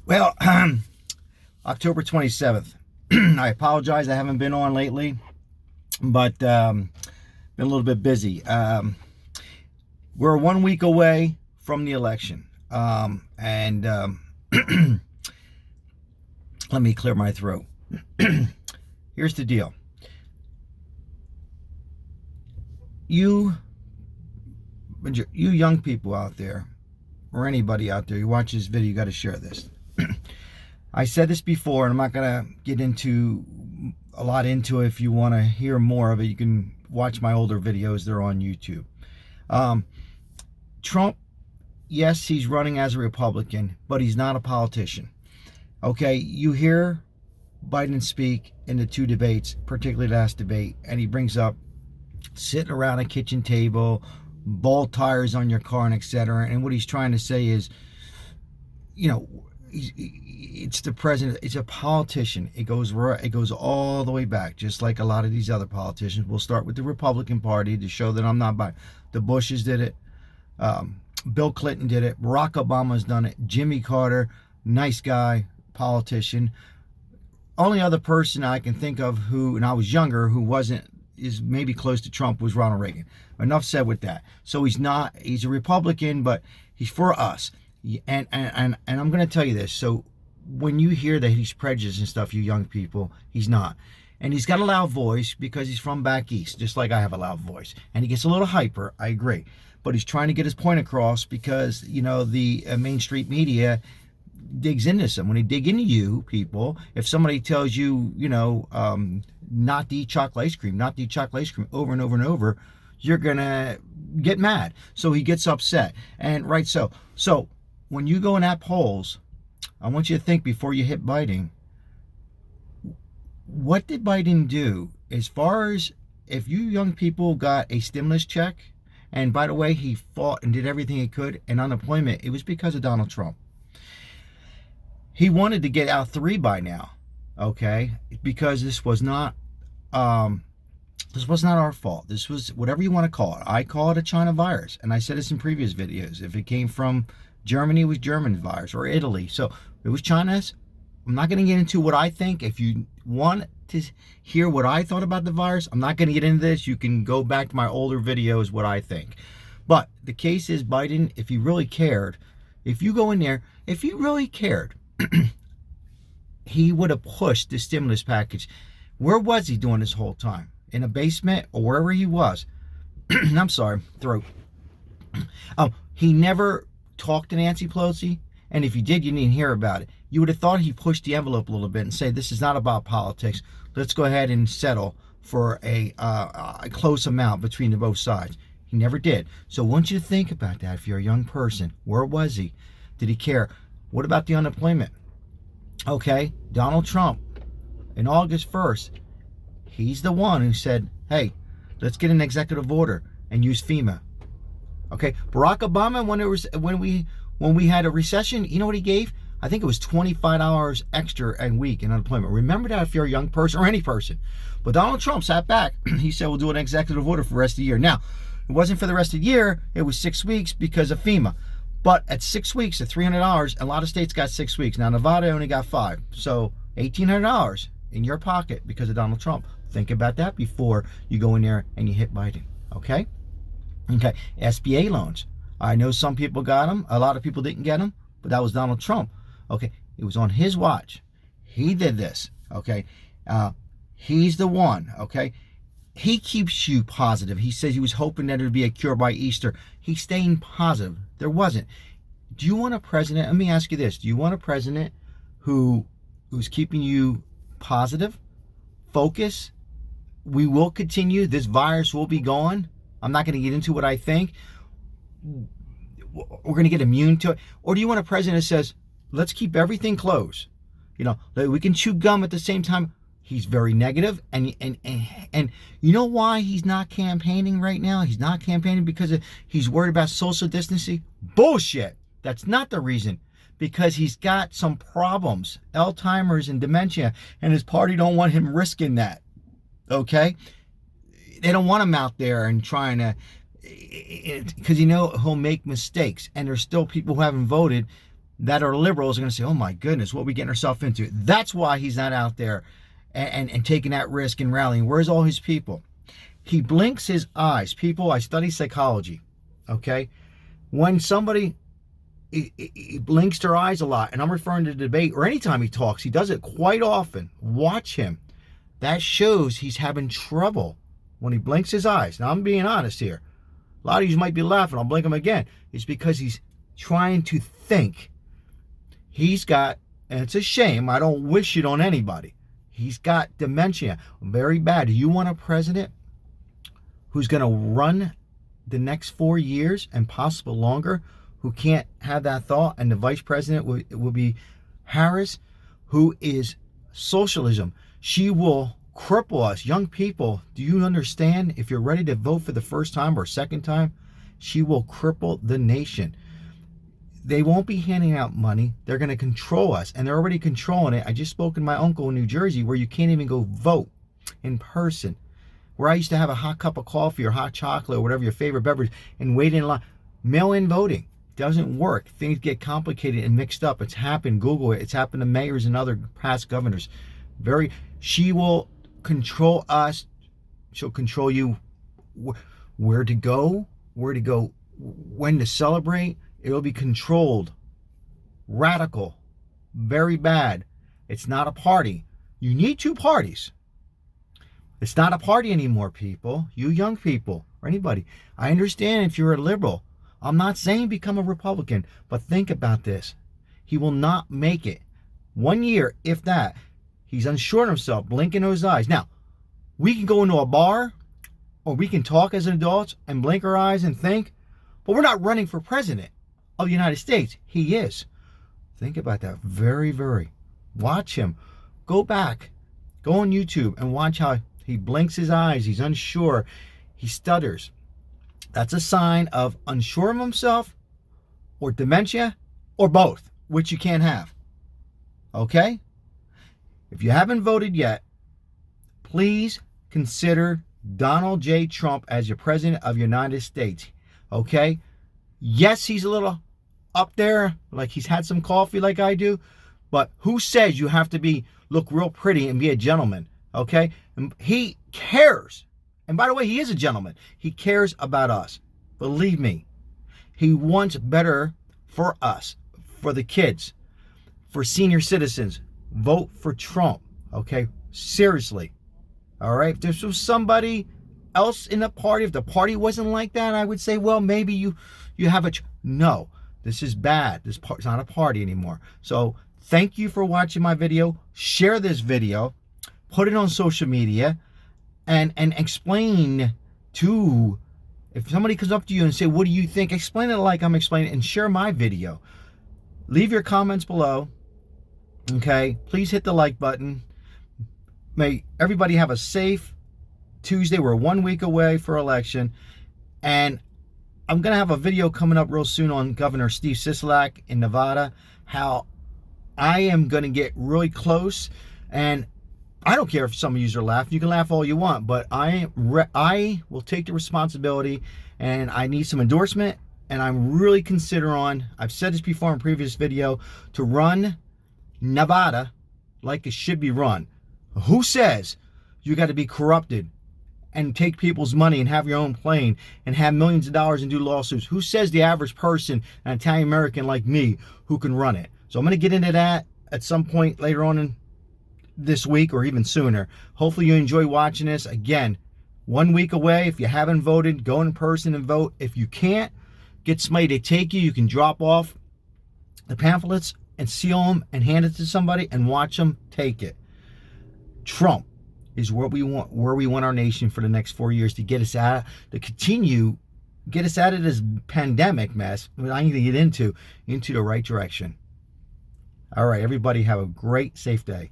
Well, October 27th. I apologize. I haven't been on lately, but been a little bit busy. We're 1 week away from the election. And let me clear my throat. Here's the deal. You young people out there, or anybody out there who watches this video, you got to share this. I said this before, and I'm not going to get into a lot into it. If you want to hear more of it, you can watch my older videos. They're on YouTube. Trump, yes, he's running as a Republican, but he's not a politician. Okay, you hear Biden speak in the two debates, particularly the last debate, and he brings up sitting around a kitchen table, ball tires on your car, and etc. And what he's trying to say is, you know, it's the president. It's a politician. It goes all the way back, just like a lot of these other politicians. We'll start with the Republican Party to show that I'm not biased. The Bushes did it. Bill Clinton did it. Barack Obama's done it. Jimmy Carter, nice guy, politician. Only other person I can think of who, and I was younger, who is maybe close to Trump, was Ronald Reagan. Enough said with that. So he's a Republican, but he's for us. And I'm going to tell you this. So when you hear that he's prejudiced and stuff, you young people, he's not. And he's got a loud voice because he's from back east, just like I have a loud voice. And he gets a little hyper, I agree. But he's trying to get his point across because, you know, the mainstream media digs into some. When they dig into you people, if somebody tells you, you know, not to eat chocolate ice cream, not to eat chocolate ice cream over and over and over, you're going to get mad. So he gets upset. And right so. So when you go in at polls, I want you to think before you hit Biden, what did Biden do as far as if you young people got a stimulus check? And by the way, he fought and did everything he could. And unemployment, it was because of Donald Trump. He wanted to get out 3 by now, okay? Because this was not our fault. This was whatever you want to call it. I call it a China virus, and I said this in previous videos. If it came from Germany, it was German virus, or Italy. So it was China's. I'm not going to get into what I think. If you want to hear what I thought about the virus, I'm not going to get into this. You can go back to my older videos, what I think. But the case is, Biden, if he really cared, if you go in there, if he really cared, he would have pushed the stimulus package. Where was he doing this whole time? In a basement or wherever he was? I'm sorry, throat. He never talked to Nancy Pelosi. And if you did, you didn't hear about it. You would have thought he pushed the envelope a little bit and say, this is not about politics. Let's go ahead and settle for a close amount between the both sides. He never did. So I want you to think about that. If you're a young person, where was he? Did he care? What about the unemployment? Okay, Donald Trump, in August 1st, he's the one who said, hey, let's get an executive order and use FEMA. Okay, Barack Obama, when we had a recession, you know what he gave? I think it was $25 extra a week in unemployment. Remember that if you're a young person or any person. But Donald Trump sat back. He said, we'll do an executive order for the rest of the year. Now, it wasn't for the rest of the year. It was 6 weeks because of FEMA. But at 6 weeks, at $300, a lot of states got 6 weeks. Now, Nevada only got 5. So $1,800 in your pocket because of Donald Trump. Think about that before you go in there and you hit Biden. Okay? Okay. SBA loans. I know some people got them. A lot of people didn't get them. But that was Donald Trump. Okay? It was on his watch. He did this. Okay? He's the one. Okay? He keeps you positive. He says he was hoping that it would be a cure by Easter. He's staying positive. There wasn't. Do you want a president? Let me ask you this. Do you want a president who's keeping you positive? Focus. We will continue. This virus will be gone. I'm not going to get into what I think. We're going to get immune to it. Or do you want a president that says, let's keep everything closed? You know, we can chew gum at the same time. He's very negative, and you know why he's not campaigning right now? He's not campaigning because he's worried about social distancing. Bullshit. That's not the reason. Because he's got some problems, Alzheimer's and dementia, and his party don't want him risking that. Okay? They don't want him out there and trying to, because you know he'll make mistakes, and there's still people who haven't voted. that are liberals are going to say, oh my goodness, what are we getting ourselves into? That's why he's not out there and taking that risk and rallying. Where's all his people? He blinks his eyes. People, I study psychology, okay? When somebody he blinks their eyes a lot, and I'm referring to debate or anytime he talks, he does it quite often. Watch him. That shows he's having trouble when he blinks his eyes. Now, I'm being honest here. A lot of you might be laughing. I'll blink them again. It's because he's trying to think. He's got, and it's a shame, I don't wish it on anybody. He's got dementia, very bad. Do you want a president who's going to run the next 4 years and possibly longer, who can't have that thought? And the vice president will be Harris, who is socialism. She will cripple us. Young people, do you understand? If you're ready to vote for the first time or second time, she will cripple the nation. They won't be handing out money. They're going to control us, and they're already controlling it. I just spoke to my uncle in New Jersey, where you can't even go vote in person. Where I used to have a hot cup of coffee or hot chocolate or whatever your favorite beverage and wait in line. Mail-in voting doesn't work. Things get complicated and mixed up. It's happened. Google it. It's happened to mayors and other past governors. She will control us. She'll control you. Where to go, when to celebrate. It'll be controlled. Radical. Very bad. It's not a party. You need two parties. It's not a party anymore, people. You young people, or anybody. I understand if you're a liberal. I'm not saying become a Republican, but think about this. He will not make it. 1 year, if that. He's unsure of himself, blinking those eyes. Now, we can go into a bar, or we can talk as adults and blink our eyes and think, but we're not running for president of the United States. He is. Think about that. Very, very. Watch him. Go back. Go on YouTube and watch how he blinks his eyes. He's unsure. He stutters. That's a sign of unsure of himself or dementia or both, which you can't have. Okay? If you haven't voted yet, please consider Donald J. Trump as your president of the United States. Okay? Yes, he's a little up there, like he's had some coffee like I do, but who says you have to look real pretty and be a gentleman? Okay? And he cares. And by the way, he is a gentleman. He cares about us. Believe me. He wants better for us, for the kids, for senior citizens. Vote for Trump. Okay? Seriously. All right? If this was somebody else in the party, if the party wasn't like that, I would say, well, maybe you have no. This is bad. This part's not a party anymore. So thank you for watching my video. Share this video. Put it on social media. And explain to, if somebody comes up to you and say, what do you think? Explain it like I'm explaining, and share my video. Leave your comments below. Okay? Please hit the like button. May everybody have a safe Tuesday. We're 1 week away for election. And I'm going to have a video coming up real soon on Governor Steve Sisolak in Nevada. How I am going to get really close. And I don't care if some of you are laughing. You can laugh all you want, but I will take the responsibility, and I need some endorsement, and I'm really considering, I've said this before in a previous video, to run Nevada like it should be run. Who says you got to be corrupted and take people's money and have your own plane and have millions of dollars and do lawsuits? Who says the average person, an Italian American like me, who can run it? So I'm going to get into that at some point later on in this week or even sooner. Hopefully you enjoy watching this. Again, 1 week away. If you haven't voted, go in person and vote. If you can't, get somebody to take you. You can drop off the pamphlets and seal them and hand it to somebody and watch them take it. Trump is where we want our nation for the next 4 years, to get us out, to continue, get us out of this pandemic mess that I need to get into the right direction. All right, everybody have a great, safe day.